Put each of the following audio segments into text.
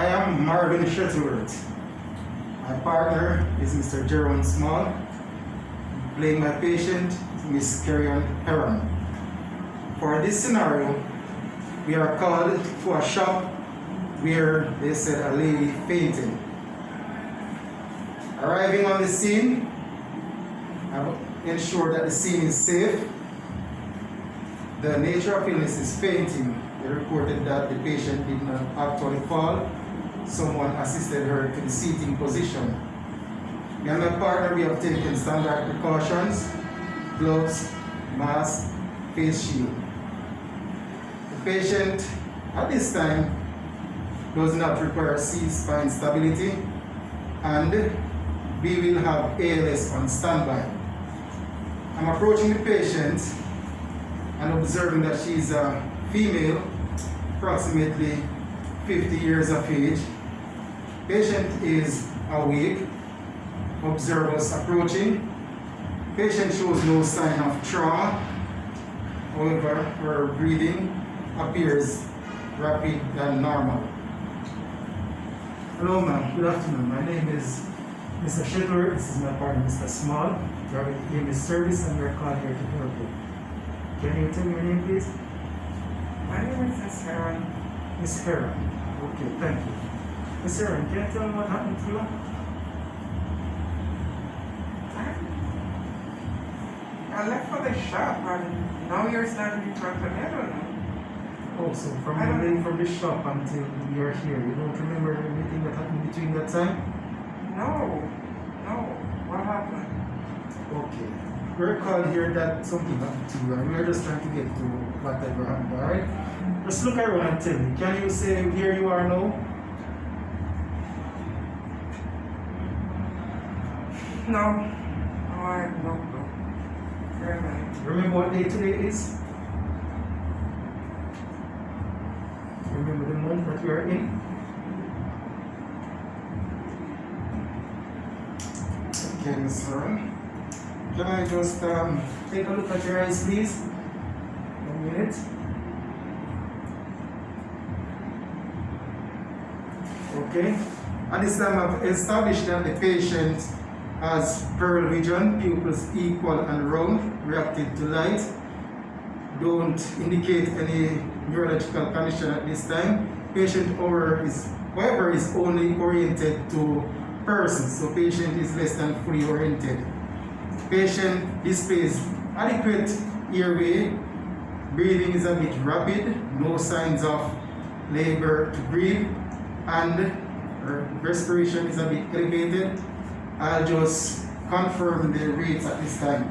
I am Marvin Shuttleworth. My partner is Mr. Jerome Small. Playing my patient, Miss Carrion Heron. For this scenario, we are called to a shop where they said a lady fainted. Arriving on the scene, I've ensured that the scene is safe. The nature of illness is fainting. They reported that the patient did not actually fall. Someone assisted her to the seating position. Me and my partner, we have taken standard precautions: gloves, mask, face shield. The patient at this time does not require C-spine stability, and we will have ALS on standby. I'm approaching the patient and observing that she is a female, approximately 50 years of age. Patient is awake. Observe us approaching. Patient shows no sign of trauma. However, her breathing appears rapid and normal. Hello ma'am, good afternoon. My name is Mr. Shuttleworth. This is my partner, Mr. Small. We are with EMS service and we are calling here to help you. Can you tell me your name, please? My name is Miss Heron. Miss Heron. Okay, thank you. Miss Heron, can you tell me what happened to you? I left for the shop and now you're standing in front of me. I don't know. Oh, so from the shop until you're here, you don't remember anything that happened between that time? No. What happened? Okay. We're called here that something happened to you and we're just trying to get to whatever happened, alright? Just look around and tell me, can you say where you are now? No, I have no clue. Very nice. Remember what day today is? Remember the month that we are in? Okay, Miss Heron. Can I just take a look at your eyes, please? 1 minute. Okay. At this time, I've established that the patient has pearl vision, pupils equal and round, reactive to light. Don't indicate any neurological condition at this time. Patient, however, is only oriented to persons, so patient is less than fully oriented. Patient displays adequate airway, breathing is a bit rapid, no signs of labor to breathe, and respiration is a bit elevated. I'll just confirm the rates at this time.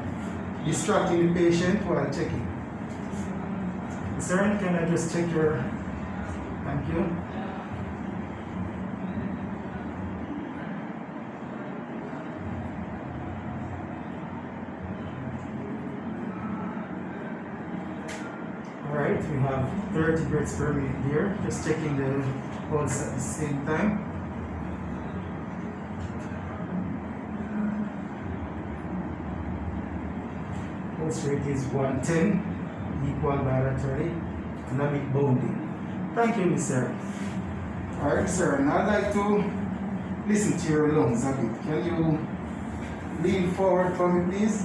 Distracting the patient while checking. Sir, can I just check your... Thank you. Alright, we have 30 breaths per minute here. Just checking the pulse at the same time. Pulse rate is 110, equal bilaterally, and a bit bounding. Thank you, Miss Sarah. Alright, sir, and I'd like to listen to your lungs a bit. Can you lean forward for me, please?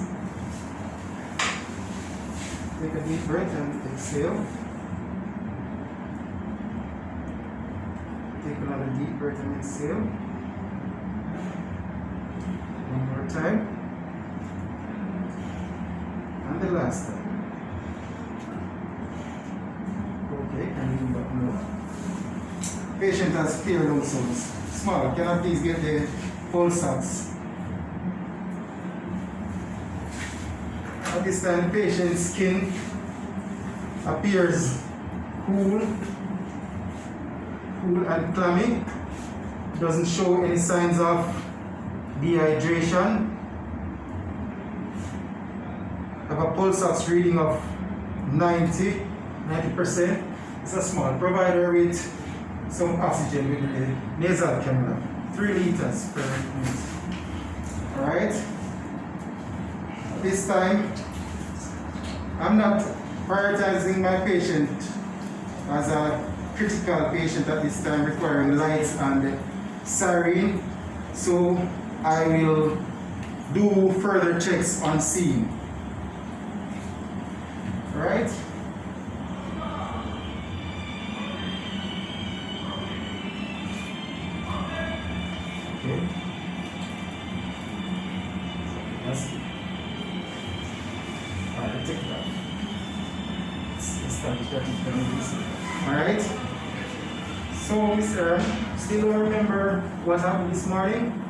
Take a deep breath and exhale. Take another deep breath and exhale. One more time. And the last time. Okay, and lean back now. Patient has clear lung sounds. Small, can I please get the pulse ox? At this time, the patient's skin appears cool and clammy. Doesn't show any signs of dehydration. Have a pulse ox reading of 90%. It's a small. Provide her with some oxygen with the nasal cannula. 3 liters per minute. Alright. This time, I'm not prioritizing my patient as a critical patient at this time requiring lights and siren. So I will do further checks on scene. Right? Okay. That's it. Alright, take that. Let's establish that it's going to be safe. Alright? So, Mr. Still don't remember what happened this morning?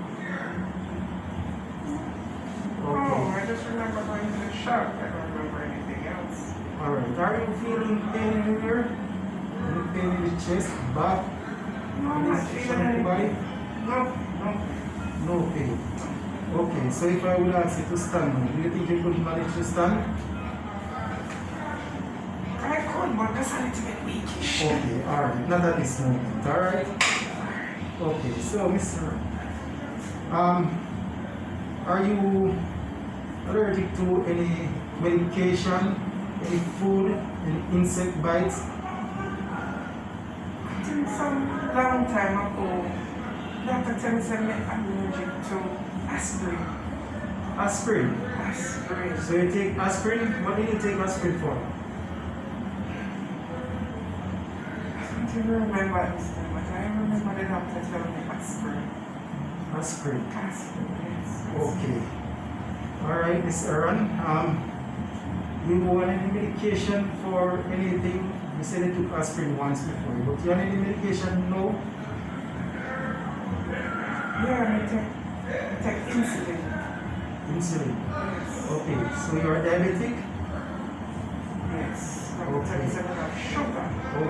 Oh, I just remember going to the shop. I don't remember anything else. Alright, are you feeling pain anywhere? Any pain in the chest, back, No, I'm not feeling any body? anything. No. No pain. Okay, so if I would ask you to stand, do you think you could manage to stand? I could, but that's a little bit weakish. Okay, alright, not at this moment, alright? Okay, so Mr. Are you allergic to any medication, any food, any insect bites? I think some long time ago, Dr. Tim said me allergic to aspirin. Aspirin. Aspirin. So you take aspirin? What do you take aspirin for? I don't even remember this time, but I remember the doctor telling me aspirin. Aspirin. Aspirin, yes. Okay. Alright, Miss Aaron. You want any medication for anything? You said you took aspirin once before, but you want any medication? No? Yeah, I take insulin. Insulin. Yes. Okay, so you are diabetic? Yes. Okay. Doctor said I have sugar.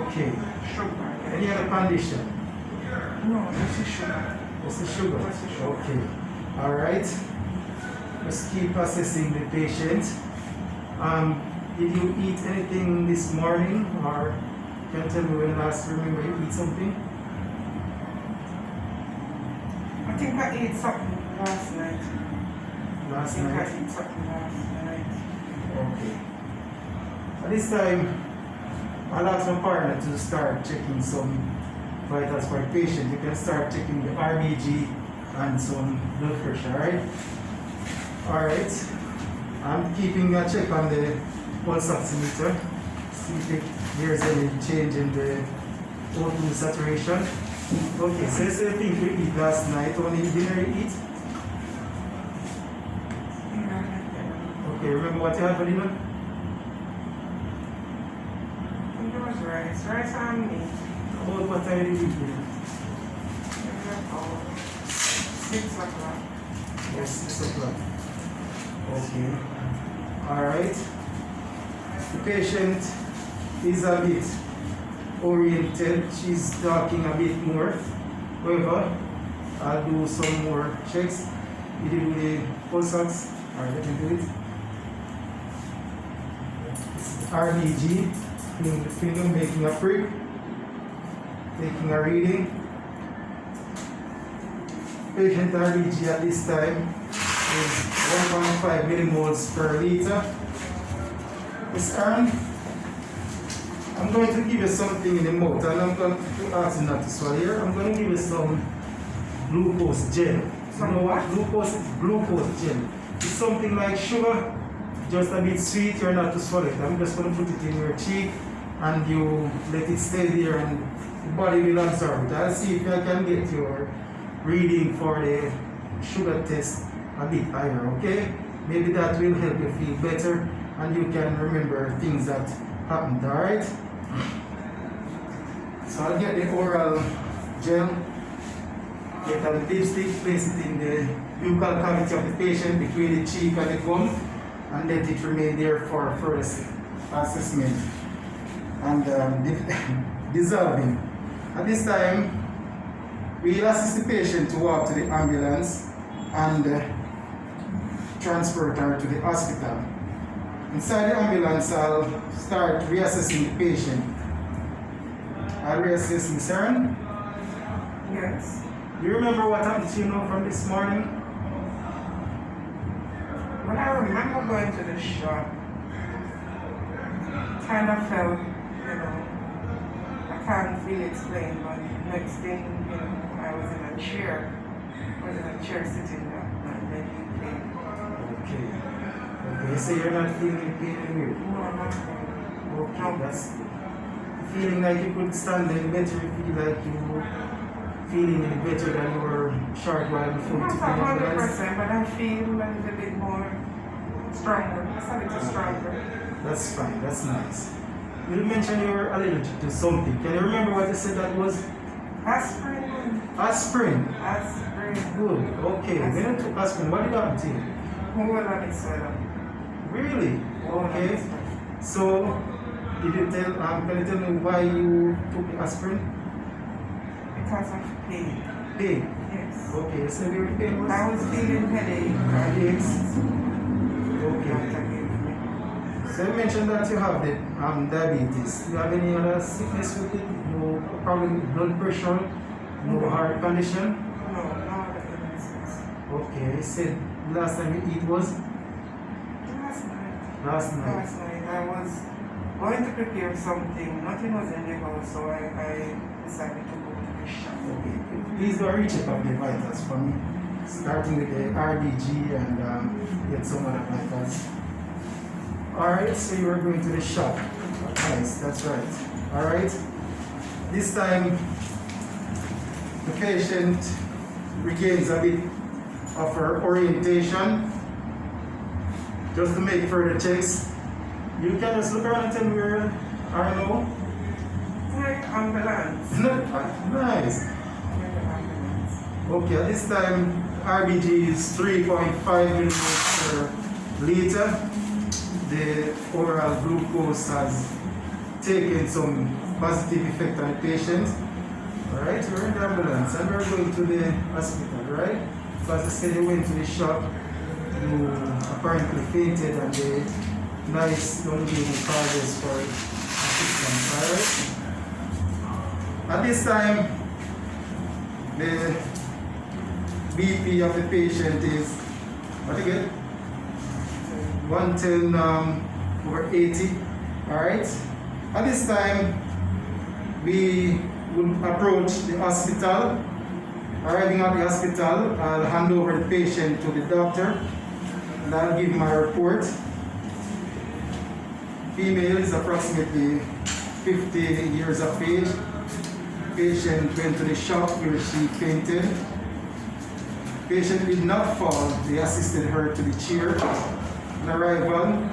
Okay. Sugar. Yes. Any other condition? No, this is sugar. Just the sugar? Just the sugar. Okay. Alright. Just keep assessing the patient. Did you eat anything this morning, or can you tell me when last remember you eat something? I think I ate something last night. Last I think night? I ate something last night. Okay. At this time, I'll ask my partner to start checking some vitals for the patient. You can start checking the RBG and some blood pressure, alright? Alright. I'm keeping a check on the pulse oximeter. See if there's any change in the O2 saturation. Okay, so it's the thing we eat last night. Only dinner you eat? Yeah. Okay, remember what you had for dinner? I think it was rice. Rice and meat. About what time did you eat dinner? Maybe about 6 o'clock. Yes, 6 o'clock. Okay. Alright. The patient is a bit oriented. She's talking a bit more. However, I'll do some more checks. You did with the pulse ox. Alright, let me do it. RBG, cleaning the finger, making a prick, taking a reading. Patient RBG at this time is 1.5 millimoles per liter. Miss Aaron, I'm going to give you something in the mouth, and I'm going to ask you not to swallow here. I'm going to give you some glucose gel. You know what? Glucose gel. It's something like sugar, just a bit sweet. You're not to swallow it. I'm just going to put it in your cheek, and you let it stay there, and the body will absorb it. I'll see if I can get your reading for the sugar test a bit higher, okay? Maybe that will help you feel better, and you can remember things that happened, alright? So I'll get the oral gel, get a dipstick, place it in the buccal cavity of the patient between the cheek and the gum, and let it remain there for further assessment and dissolving. At this time, we'll assist the patient to walk to the ambulance and transport her to the hospital. Inside the ambulance, I'll start reassessing the patient. I'll reassess Miss Aaron. Yes. Do you remember what happened to you now from this morning? When I remember going to the shop, kind of felt, like can't really explain, but next thing, you know, I was in a chair. Sitting down, and then he came. Okay. Okay, so you're not feeling pain anymore? No, not really. Okay, No. that's good. Feeling like you could stand any better, you feel like you were feeling any better than you were short while before you Not took the ambulance? 100%, but I feel a little bit more stronger. It's a little stronger. That's fine, that's nice. You mentioned you were allergic to something. Can you remember what you said that was? Aspirin. Aspirin. Aspirin. Good, okay. When you took aspirin, what did that happen to you? Whole lot of swelling. Really? Whole lot of Okay. swelling. So, can you tell me why you took the aspirin? Because of pain. Pain. Yes. Okay, so your pain was? I was feeling headache. Headaches. Okay. Doctor gave me. So you mentioned that you have the diabetes. Do you have any other sickness with it? No problem with blood pressure? No heart condition? No other illnesses. Okay, you said last time you eat was? Last night. Last night. Last night I was going to prepare something. Nothing was in the house, so I decided to go to the shop. Okay, please go recheck up the vitals for me. Starting with the RBG and get some other vitals. Alright, so you are going to the shop. Nice, that's right. Alright. This time the patient regains a bit of her orientation. Just to make further checks. You can just look around and tell me where you are now. Like ambulance. Nice. Like ambulance. Okay, at this time RBG is 3.5 milligrams per liter. The oral glucose has taken some positive effect on the patient. Alright, we're in the ambulance and we're going to the hospital, right? So as I said, you went to the shop, you apparently fainted and the nice young lady called us for assistance, alright? At this time, the BP of the patient is, what again? 110 over 80. Alright. At this time, we will approach the hospital. Arriving at the hospital, I'll hand over the patient to the doctor and I'll give my report. Female is approximately 50 years of age. Patient went to the shop where she fainted. Patient did not fall. They assisted her to the chair. On arrival,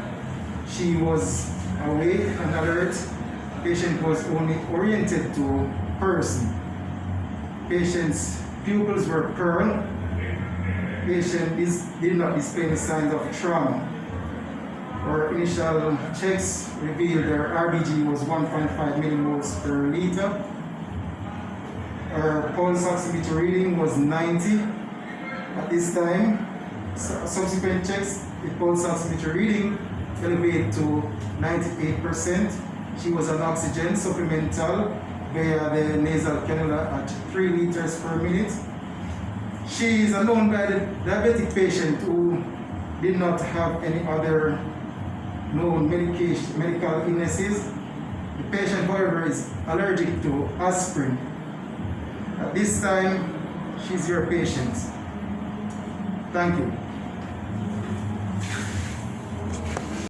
she was awake and alert. Patient was only oriented to person. Patient's pupils were pearl. Patient did not display any signs of trauma. Our initial checks revealed their RBG was 1.5 millimoles per liter. Our pulse oximeter reading was 90 at this time. Subsequent checks, the pulse oximeter reading elevated to 98%. She was on oxygen supplemental via the nasal cannula at 3 liters per minute. She is a known diabetic patient who did not have any other known medical illnesses. The patient, however, is allergic to aspirin. At this time, she's your patient. Thank you.